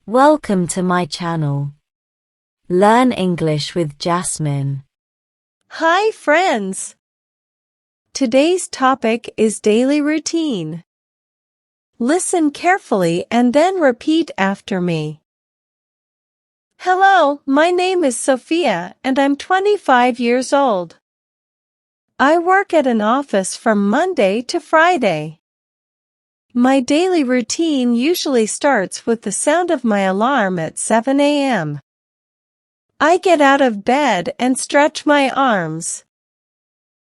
Welcome to my channel. Learn English with Jasmine. Hi friends! Today's topic is daily routine. Listen carefully and then repeat after me. Hello, my name is Sofia and I'm 25 years old. I work at an office from Monday to Friday. My daily routine usually starts with the sound of my alarm at 7 a.m. I get out of bed and stretch my arms.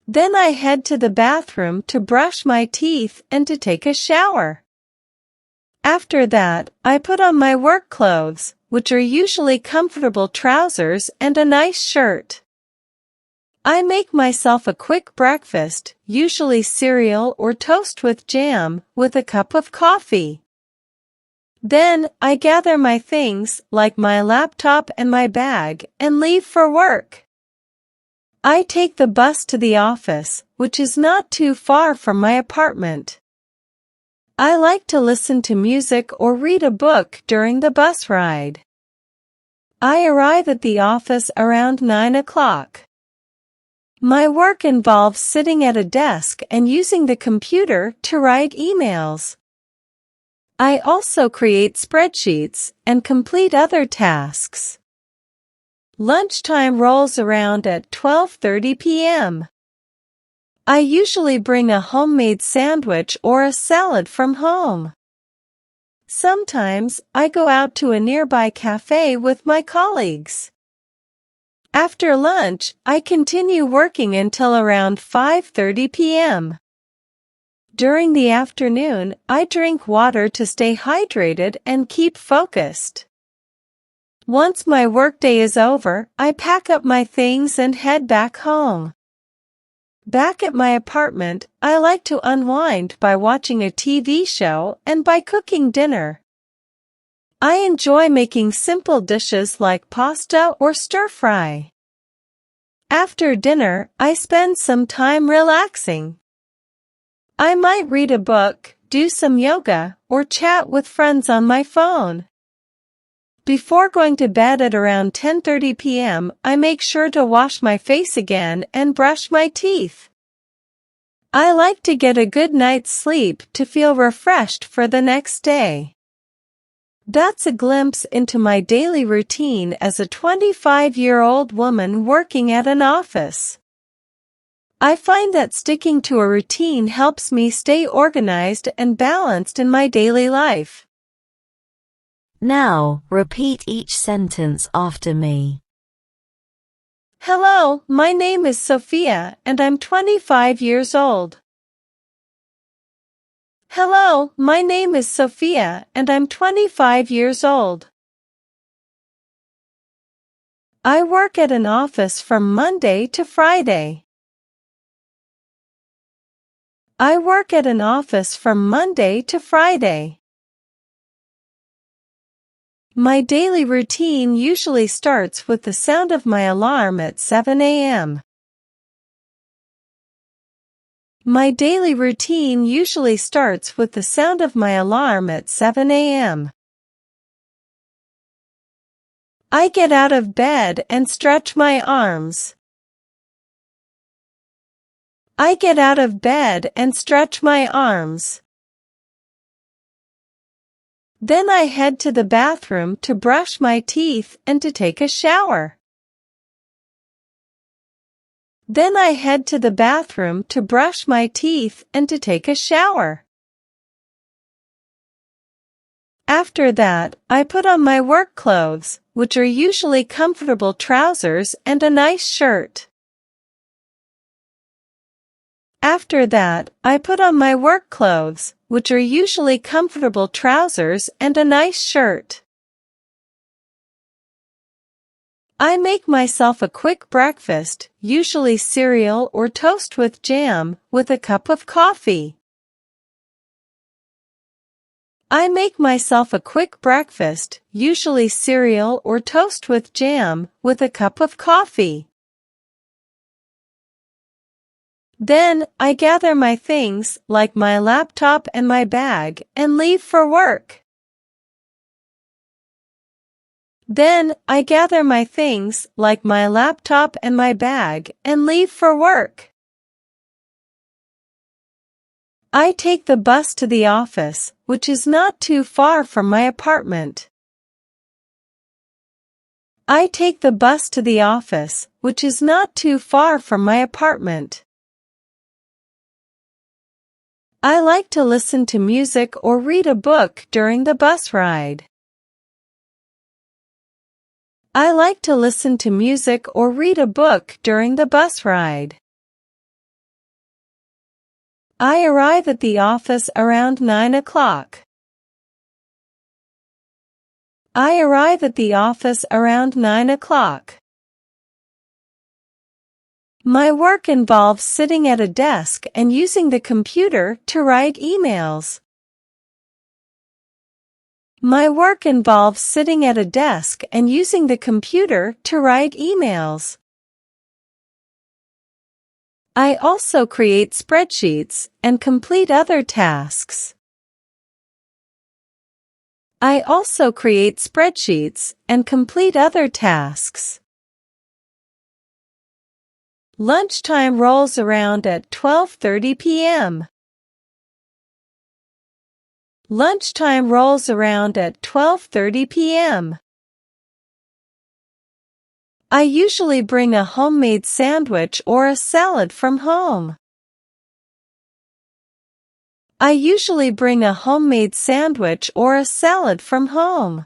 Then I head to the bathroom to brush my teeth and to take a shower. After that, I put on my work clothes, which are usually comfortable trousers and a nice shirt. I make myself a quick breakfast, usually cereal or toast with jam, with a cup of coffee. Then, I gather my things, like my laptop and my bag, and leave for work. I take the bus to the office, which is not too far from my apartment. I like to listen to music or read a book during the bus ride. I arrive at the office around 9 o'clock. My work involves sitting at a desk and using the computer to write emails. I also create spreadsheets and complete other tasks. Lunchtime rolls around at 12:30 p.m. I usually bring a homemade sandwich or a salad from home. Sometimes I go out to a nearby cafe with my colleagues. After lunch, I continue working until around 5:30 p.m. During the afternoon, I drink water to stay hydrated and keep focused. Once my workday is over, I pack up my things and head back home. Back at my apartment, I like to unwind by watching a TV show and by cooking dinner. I enjoy making simple dishes like pasta or stir-fry. After dinner, I spend some time relaxing. I might read a book, do some yoga, or chat with friends on my phone. Before going to bed at around 10:30 p.m., I make sure to wash my face again and brush my teeth. I like to get a good night's sleep to feel refreshed for the next day. That's a glimpse into my daily routine as a 25-year-old woman working at an office. I find that sticking to a routine helps me stay organized and balanced in my daily life. Now, repeat each sentence after me. Hello, my name is Sofia and I'm 25 years old. Hello, my name is Sofia and I'm 25 years old. I work at an office from Monday to Friday. I work at an office from Monday to Friday. My daily routine usually starts with the sound of my alarm at 7 a.m. My daily routine usually starts with the sound of my alarm at 7 a.m. I get out of bed and stretch my arms. I get out of bed and stretch my arms. Then I head to the bathroom to brush my teeth and to take a shower. Then I head to the bathroom to brush my teeth and to take a shower. After that, I put on my work clothes, which are usually comfortable trousers and a nice shirt. After that, I put on my work clothes, which are usually comfortable trousers and a nice shirt. I make myself a quick breakfast, usually cereal or toast with jam, with a cup of coffee. I make myself a quick breakfast, usually cereal or toast with jam, with a cup of coffee. Then, I gather my things, like my laptop and my bag, and leave for work. Then, I gather my things, like my laptop and my bag, and leave for work. I take the bus to the office, which is not too far from my apartment. I take the bus to the office, which is not too far from my apartment. I like to listen to music or read a book during the bus ride. I like to listen to music or read a book during the bus ride. I arrive at the office around 9 o'clock. I arrive at the office around 9 o'clock. My work involves sitting at a desk and using the computer to write emails. My work involves sitting at a desk and using the computer to write emails. I also create spreadsheets and complete other tasks. I also create spreadsheets and complete other tasks. Lunchtime rolls around at 12:30 p.m. Lunchtime rolls around at 12:30 p.m. I usually bring a homemade sandwich or a salad from home. I usually bring a homemade sandwich or a salad from home.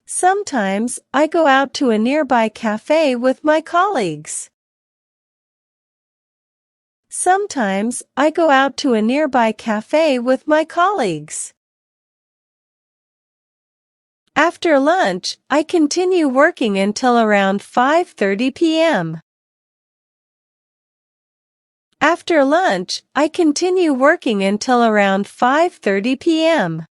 Sometimes, I go out to a nearby cafe with my colleagues. Sometimes, I go out to a nearby cafe with my colleagues. After lunch, I continue working until around 5:30 p.m. After lunch, I continue working until around 5:30 p.m.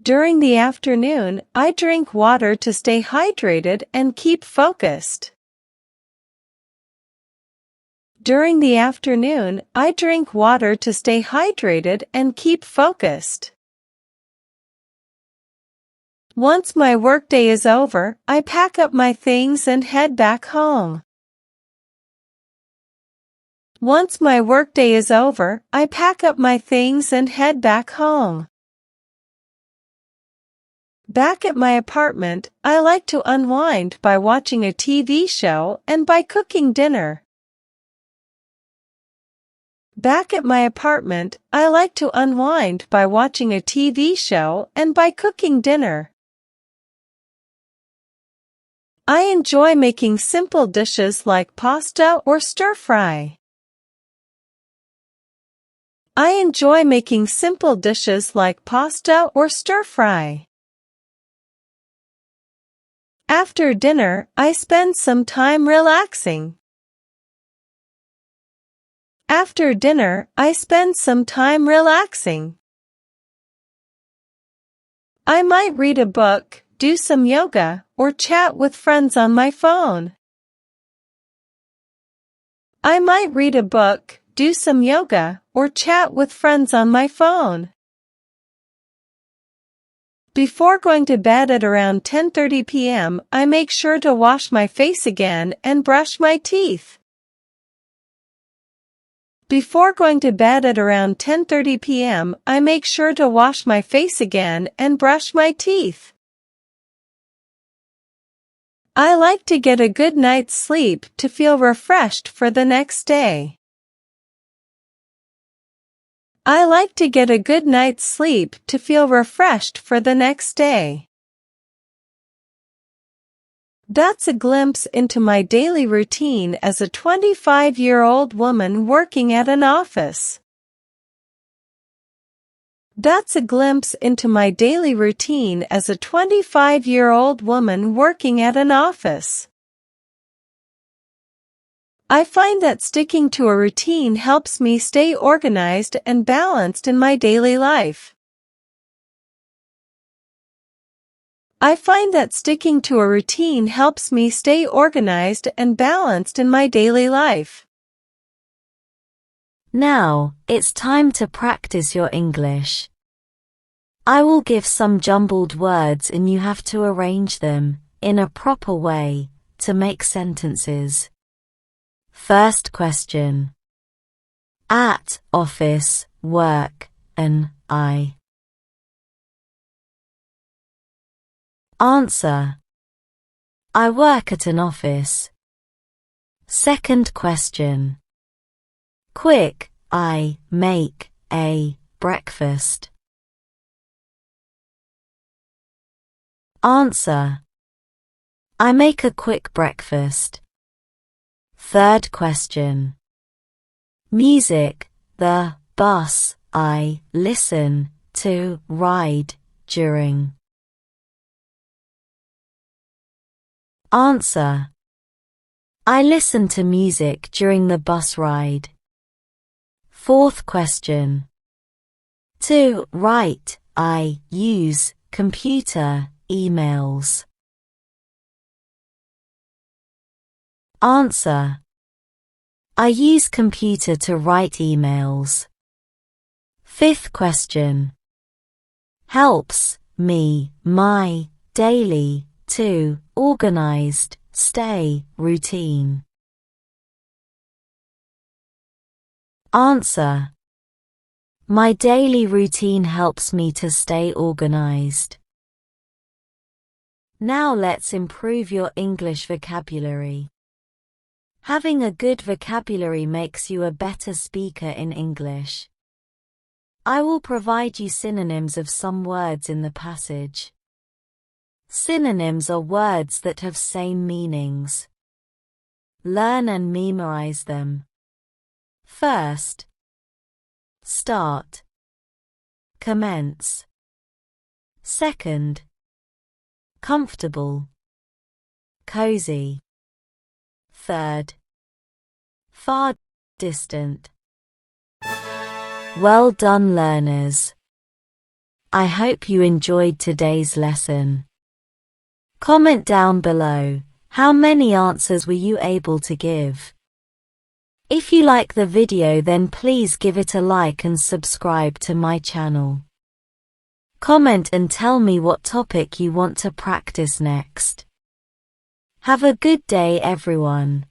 During the afternoon, I drink water to stay hydrated and keep focused. During the afternoon, I drink water to stay hydrated and keep focused. Once my workday is over, I pack up my things and head back home. Once my workday is over, I pack up my things and head back home. Back at my apartment, I like to unwind by watching a TV show and by cooking dinner. Back at my apartment, I like to unwind by watching a TV show and by cooking dinner. I enjoy making simple dishes like pasta or stir-fry. I enjoy making simple dishes like pasta or stir-fry. After dinner, I spend some time relaxing. After dinner, I spend some time relaxing. I might read a book, do some yoga, or chat with friends on my phone. I might read a book, do some yoga, or chat with friends on my phone. Before going to bed at around 10:30 p.m., I make sure to wash my face again and brush my teeth. Before going to bed at around 10:30 p.m., I make sure to wash my face again and brush my teeth. I like to get a good night's sleep to feel refreshed for the next day. I like to get a good night's sleep to feel refreshed for the next day. That's a glimpse into my daily routine as a 25-year-old woman working at an office. That's a glimpse into my daily routine as a 25-year-old woman working at an office. I find that sticking to a routine helps me stay organized and balanced in my daily life. I find that sticking to a routine helps me stay organized and balanced in my daily life. Now, it's time to practice your English. I will give some jumbled words and you have to arrange them in a proper way to make sentences. First question. At office, work, an I. Answer. I work at an office. Second question. Quick, I make a breakfast. Answer. I make a quick breakfast. Third question. Music, the bus I listen to ride during. Answer. I listen to music during the bus ride. Fourth question. To write, I use computer emails. Answer. I use computer to write emails. Fifth question. Helps me, my daily, to organized, stay, routine. Answer. My daily routine helps me to stay organized. Now let's improve your English vocabulary. Having a good vocabulary makes you a better speaker in English. I will provide you synonyms of some words in the passage. Synonyms are words that have same meanings. Learn and memorize them. First. Start. Commence. Second. Comfortable. Cozy. Third. Far distant. Well done, learners. I hope you enjoyed today's lesson. Comment down below, how many answers were you able to give? If you like the video, then please give it a like and subscribe to my channel. Comment and tell me what topic you want to practice next. Have a good day, everyone.